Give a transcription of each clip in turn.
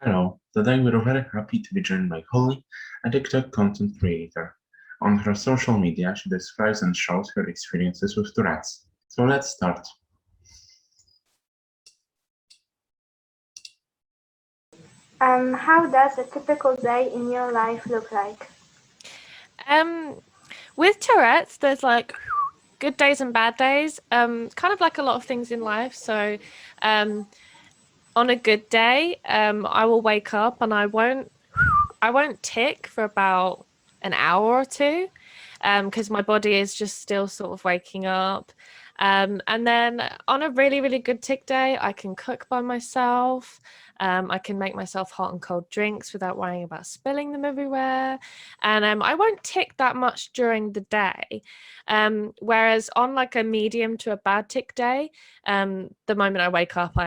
Hello, today we're very happy to be joined by Holly, a TikTok content creator. On her social media, she describes and shows her experiences with Tourette's. So let's start. How does a typical day in your life look like? Um, with Tourette's, there's like good days and bad days. Kind of like a lot of things in life. So, on a good day, I will wake up and I won't tick for about an hour or two, because my body is just still sort of waking up. And then on a really, really good tick day, I can cook by myself. I can make myself hot and cold drinks without worrying about spilling them everywhere. And I won't tick that much during the day. Whereas on like a medium to a bad tick day, the moment I wake up,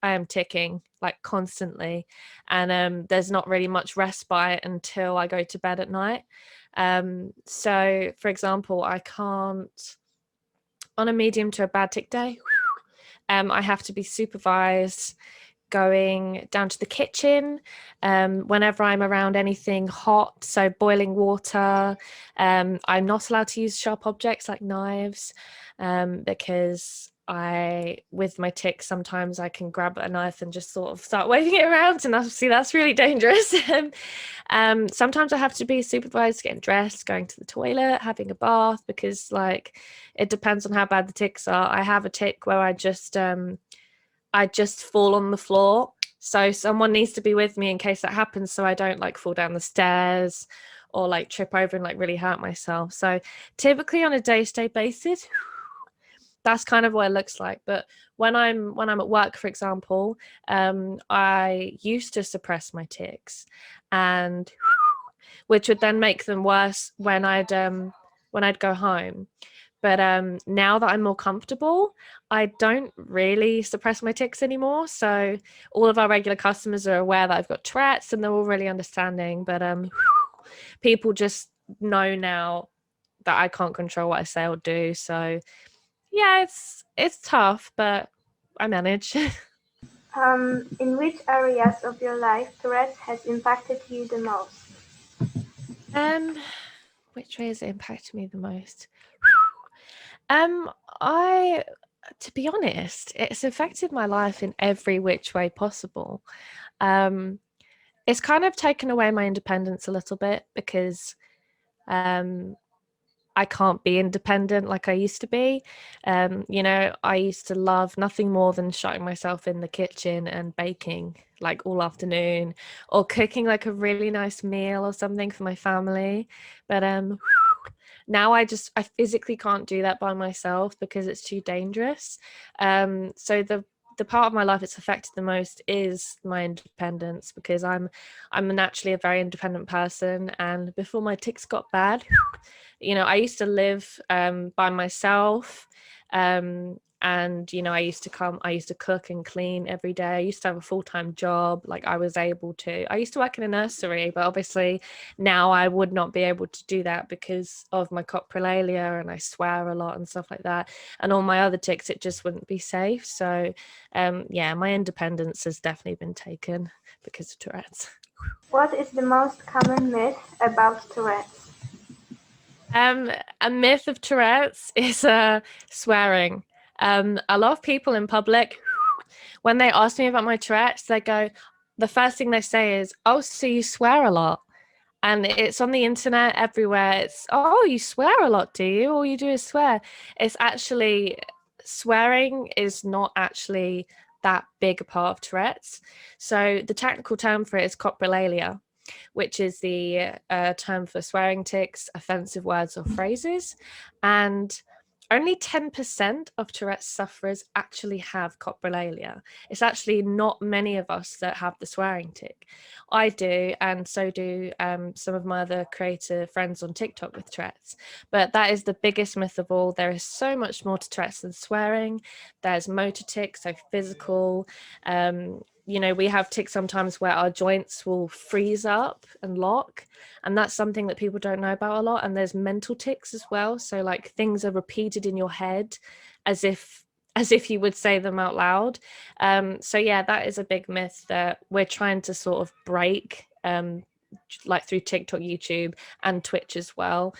I am ticking like constantly, and there's not really much respite until I go to bed at night. So for example, I can't on a medium to a bad tick day. I have to be supervised going down to the kitchen whenever I'm around anything hot, so boiling water. I'm not allowed to use sharp objects like knives, because with my tics, sometimes I can grab a knife and just sort of start waving it around, and obviously that's really dangerous. Sometimes I have to be supervised getting dressed, going to the toilet, having a bath, because like it depends on how bad the tics are. I have a tic where I just fall on the floor. So someone needs to be with me in case that happens, so I don't like fall down the stairs or like trip over and like really hurt myself. So typically on a day-to-day basis, that's kind of what it looks like. But when I'm at work, for example, I used to suppress my tics, and which would then make them worse when I'd go home. But now that I'm more comfortable, I don't really suppress my tics anymore. So all of our regular customers are aware that I've got Tourette's, and they're all really understanding. But people just know now that I can't control what I say or do. So yeah, it's tough, but I manage. In which areas of your life Tourette's has impacted you the most? um, which way has it impacted me the most? Um, I, to be honest, it's affected my life in every which way possible. Um, it's kind of taken away my independence a little bit, because um, I can't be independent like I used to be. I used to love nothing more than shutting myself in the kitchen and baking like all afternoon, or cooking like a really nice meal or something for my family. But now I physically can't do that by myself because it's too dangerous. So the part of my life it's affected the most is my independence, because I'm naturally a very independent person, and before my tics got bad, I used to live by myself. And I used to cook and clean every day. I used to have a full-time job. Like I used to work in a nursery, but obviously now I would not be able to do that because of my coprolalia, and I swear a lot and stuff like that. And all my other tics, it just wouldn't be safe. So yeah, my independence has definitely been taken because of Tourette's. What is the most common myth about Tourette's? Um, a myth of Tourette's is swearing. A lot of people in public, when they ask me about my Tourette's, the first thing they say is, "Oh, so you swear a lot?" And it's on the internet everywhere. It's, "Oh, you swear a lot, do you? All you do is swear." It's actually, swearing is not actually that big a part of Tourette's. So the technical term for it is coprolalia, which is the term for swearing tics, offensive words or phrases. And only 10% of Tourette's sufferers actually have coprolalia. It's actually not many of us that have the swearing tic. I do, and so do some of my other creator friends on TikTok with Tourette's. But that is the biggest myth of all. There is so much more to Tourette's than swearing. There's motor tics, so physical. We have tics sometimes where our joints will freeze up and lock, and that's something that people don't know about a lot. And there's mental tics as well, so like things are repeated in your head as if as if you would say them out loud. So yeah, that is a big myth that we're trying to sort of break, like through TikTok, YouTube, and Twitch as well.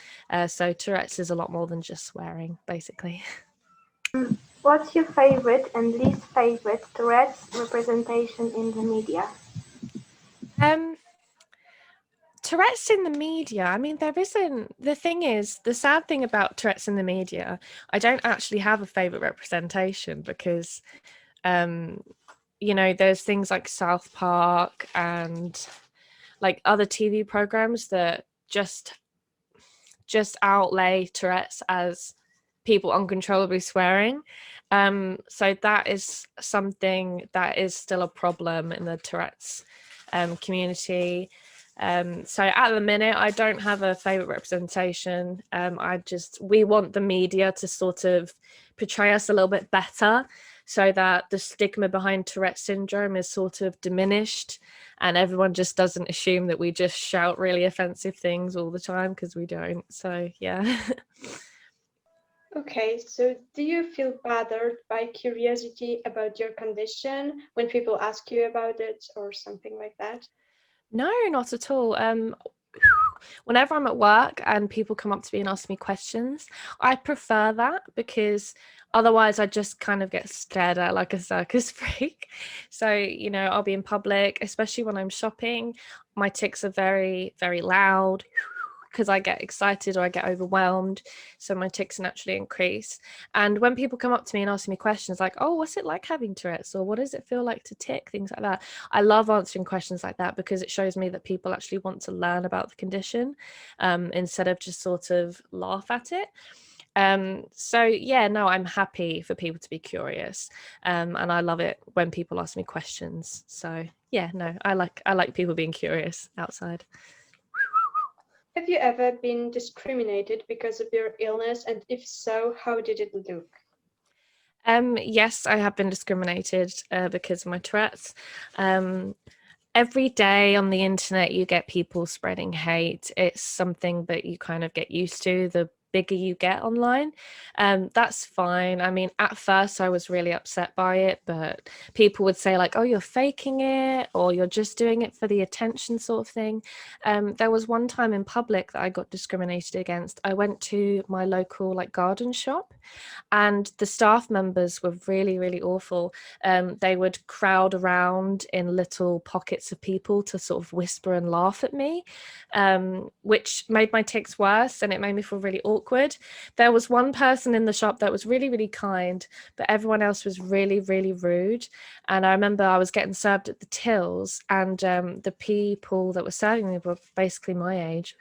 So Tourette's is a lot more than just swearing, basically. What's your favorite and least favorite Tourette's representation in the media? Tourette's in the media, I mean, there isn't. The thing is, the sad thing about Tourette's in the media, I don't actually have a favorite representation because, there's things like South Park and like other TV programs that just outlay Tourette's as people uncontrollably swearing. So that is something that is still a problem in the Tourette's community. So at the minute, I don't have a favorite representation. We want the media to sort of portray us a little bit better so that the stigma behind Tourette syndrome is sort of diminished and everyone just doesn't assume that we just shout really offensive things all the time, because we don't. So yeah. Okay, so do you feel bothered by curiosity about your condition when people ask you about it or something like that? No, not at all. Whenever I'm at work and people come up to me and ask me questions, I prefer that, because otherwise I just kind of get stared at like a circus freak. So, I'll be in public, especially when I'm shopping. My tics are very, very loud because I get excited or I get overwhelmed. So my tics naturally increase. And when people come up to me and ask me questions like, oh, what's it like having Tourette's? Or what does it feel like to tic? Things like that. I love answering questions like that because it shows me that people actually want to learn about the condition, instead of just sort of laugh at it. So yeah, no, I'm happy for people to be curious. And I love it when people ask me questions. So yeah, no, I like people being curious outside. Have you ever been discriminated because of your illness? And if so, how did it look? Yes, I have been discriminated because of my Tourette's. Every day on the internet, you get people spreading hate. It's something that you kind of get used to the bigger you get online. That's fine. I mean, at first I was really upset by it, but people would say like, oh, you're faking it, or you're just doing it for the attention sort of thing. There was one time in public that I got discriminated against. I went to my local like garden shop and the staff members were really, really awful. They would crowd around in little pockets of people to sort of whisper and laugh at me, which made my tics worse, and it made me feel really awkward. There was one person in the shop that was really, really kind, but everyone else was really, really rude. And I remember I was getting served at the tills, and the people that were serving me were basically my age.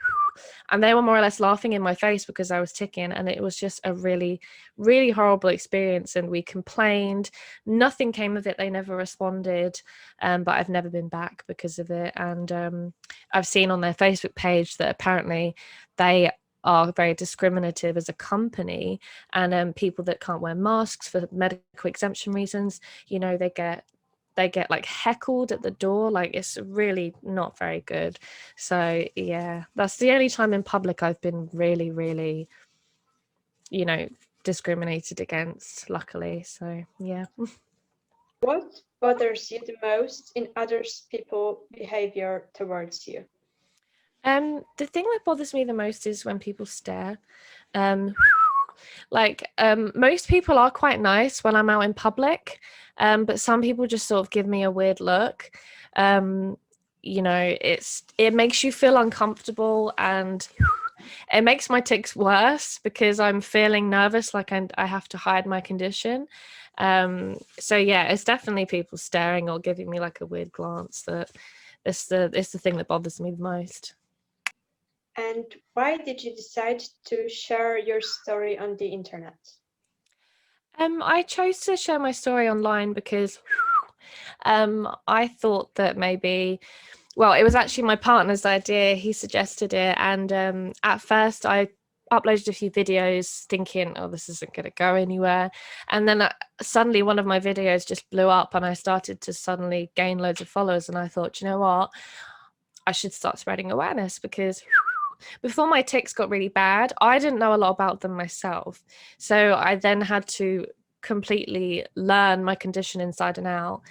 And they were more or less laughing in my face because I was ticking, and it was just a really, really horrible experience. And we complained, nothing came of it, they never responded, but I've never been back because of it. And I've seen on their Facebook page that apparently they are very discriminative as a company, and people that can't wear masks for medical exemption reasons, they get like heckled at the door. Like, it's really not very good. So yeah, that's the only time in public I've been really, really, discriminated against, luckily. So yeah. What bothers you the most in others people's behavior towards you? The thing that bothers me the most is when people stare. Most people are quite nice when I'm out in public, but some people just sort of give me a weird look. It makes you feel uncomfortable, and it makes my tics worse because I'm feeling nervous, like I have to hide my condition. So yeah, it's definitely people staring or giving me like a weird glance that it's the thing that bothers me the most. And why did you decide to share your story on the internet? I chose to share my story online because I thought that maybe, well, it was actually my partner's idea. He suggested it, and at first I uploaded a few videos thinking, oh, this isn't going to go anywhere, and then suddenly one of my videos just blew up and I started to suddenly gain loads of followers, and I thought, you know what, I should start spreading awareness, because before my tics got really bad, I didn't know a lot about them myself. So I then had to completely learn my condition inside and out,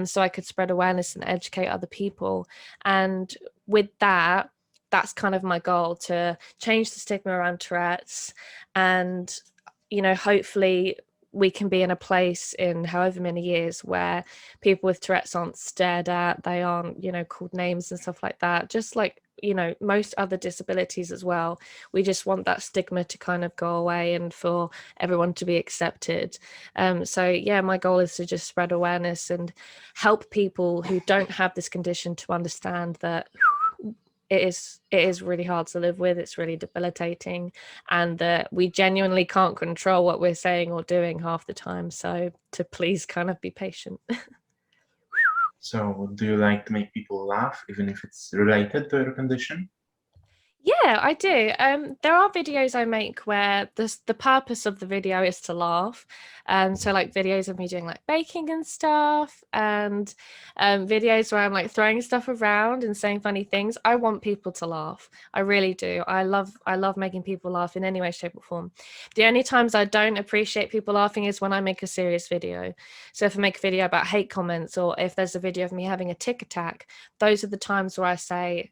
so I could spread awareness and educate other people. And with that, that's kind of my goal, to change the stigma around Tourette's. And, you know, hopefully we can be in a place in however many years where people with Tourette's aren't stared at, they aren't, you know, called names and stuff like that, just like, you know, most other disabilities as well. We just want that stigma to kind of go away and for everyone to be accepted. So yeah, my goal is to just spread awareness and help people who don't have this condition to understand that it is really hard to live with, it's really debilitating, and that we genuinely can't control what we're saying or doing half the time. So to please kind of be patient. So, do you like to make people laugh, even if it's related to your condition? Yeah, I do. There are videos I make where the purpose of the video is to laugh. So like videos of me doing like baking and stuff, and videos where I'm like throwing stuff around and saying funny things. I want people to laugh. I really do. I love making people laugh in any way, shape, or form. The only times I don't appreciate people laughing is when I make a serious video. So if I make a video about hate comments, or if there's a video of me having a tic attack, those are the times where I say,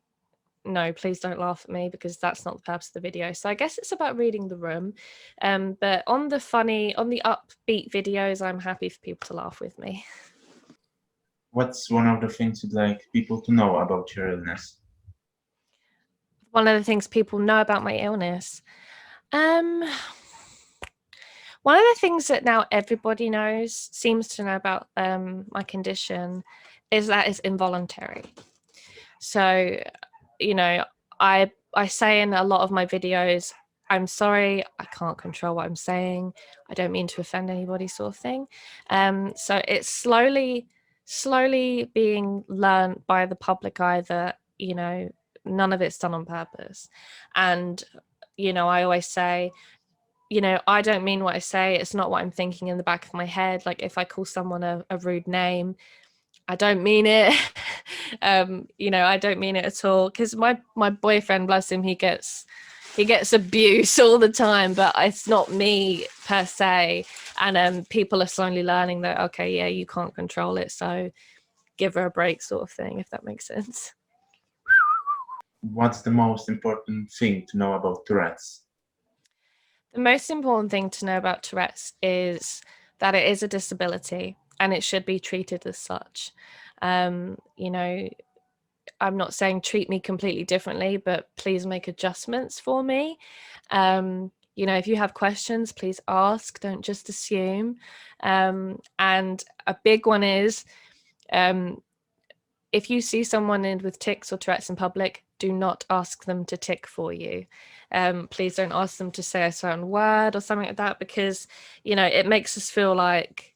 no, please don't laugh at me, because that's not the purpose of the video. So I guess it's about reading the room. But on the upbeat videos, I'm happy for people to laugh with me. What's one of the things you'd like people to know about your illness? One of the things people know about my illness. One of the things that now everybody seems to know about my condition, is that it's involuntary. So, you know, I say in a lot of my videos, I'm sorry, I can't control what I'm saying, I don't mean to offend anybody, sort of thing. So it's slowly being learned by the public eye that, you know, none of it's done on purpose. And, you know, I always say, you know, I don't mean what I say, it's not what I'm thinking in the back of my head. Like if I call someone a rude name, I don't mean it. You know, I don't mean it at all, because my boyfriend, bless him, he gets abuse all the time, but it's not me per se. And people are slowly learning that, okay, yeah, you can't control it, so give her a break, sort of thing, if that makes sense. What's the most important thing to know about Tourette's? The most important thing to know about Tourette's is that it is a disability and it should be treated as such. You know, I'm not saying treat me completely differently, but please make adjustments for me. You know, if you have questions, please ask, don't just assume. And a big one is, if you see someone with tics or Tourette's in public, do not ask them to tic for you. Please don't ask them to say a certain word or something like that, because, you know, it makes us feel like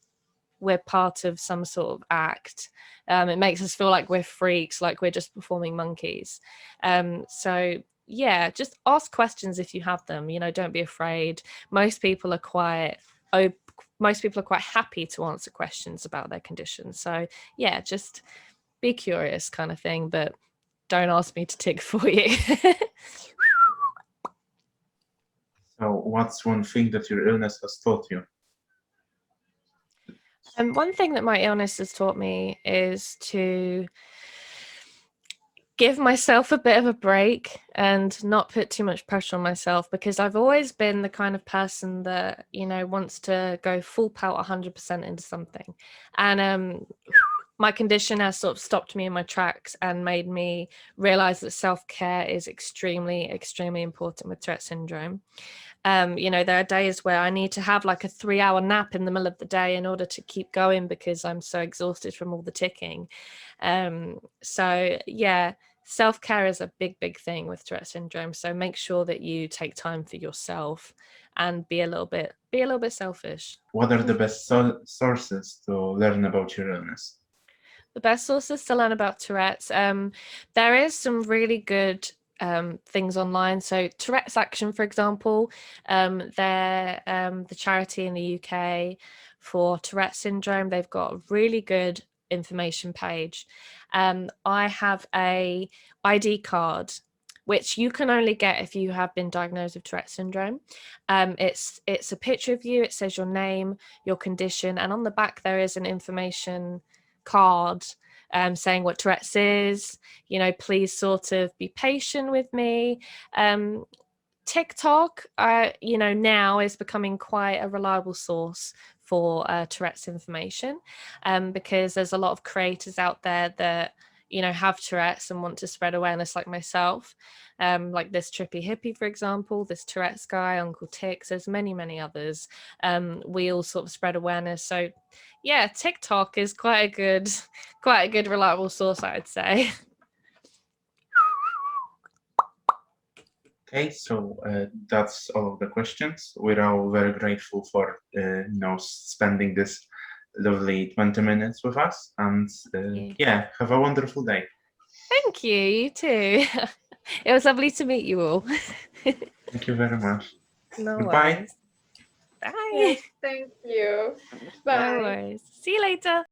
we're part of some sort of act. It makes us feel like we're freaks, like we're just performing monkeys. So yeah, just ask questions if you have them. You know, don't be afraid. Most people are quite happy to answer questions about their condition. So yeah, just be curious, kind of thing, but don't ask me to tic for you. So, what's one thing that your illness has taught you? One thing that my illness has taught me is to give myself a bit of a break and not put too much pressure on myself, because I've always been the kind of person that, you know, wants to go full pelt 100% into something. And my condition has sort of stopped me in my tracks and made me realize that self-care is extremely, extremely important with Tourette syndrome. You know, there are days where I need to have like a 3-hour nap in the middle of the day in order to keep going, because I'm so exhausted from all the ticking. So yeah, self-care is a big, big thing with Tourette syndrome. So make sure that you take time for yourself and be a little bit selfish. What are the best sources to learn about your illness? The best sources to learn about Tourette's, there is some really good things online. So Tourette's Action, for example, they're the charity in the UK for Tourette syndrome. They've got a really good information page. I have a ID card which you can only get if you have been diagnosed with Tourette syndrome. It's a picture of you. It says your name, your condition, and on the back there is an information card saying what Tourette's is. You know, please sort of be patient with me. TikTok, you know, now is becoming quite a reliable source for Tourette's information, because there's a lot of creators out there that, you know, have Tourette's and want to spread awareness, like myself, like this Trippy Hippie, for example, this Tourette's guy, Uncle Tics. There's many others. We all sort of spread awareness. So yeah, TikTok is quite a good reliable source, I'd say. Okay, so that's all of the questions. We're all very grateful for spending this lovely 20 minutes with us, and yeah, have a wonderful day. Thank you. You too. It was lovely to meet you all. Thank you very much. No Goodbye. worries. Bye. Yes, thank you. Bye. No worries. See you later.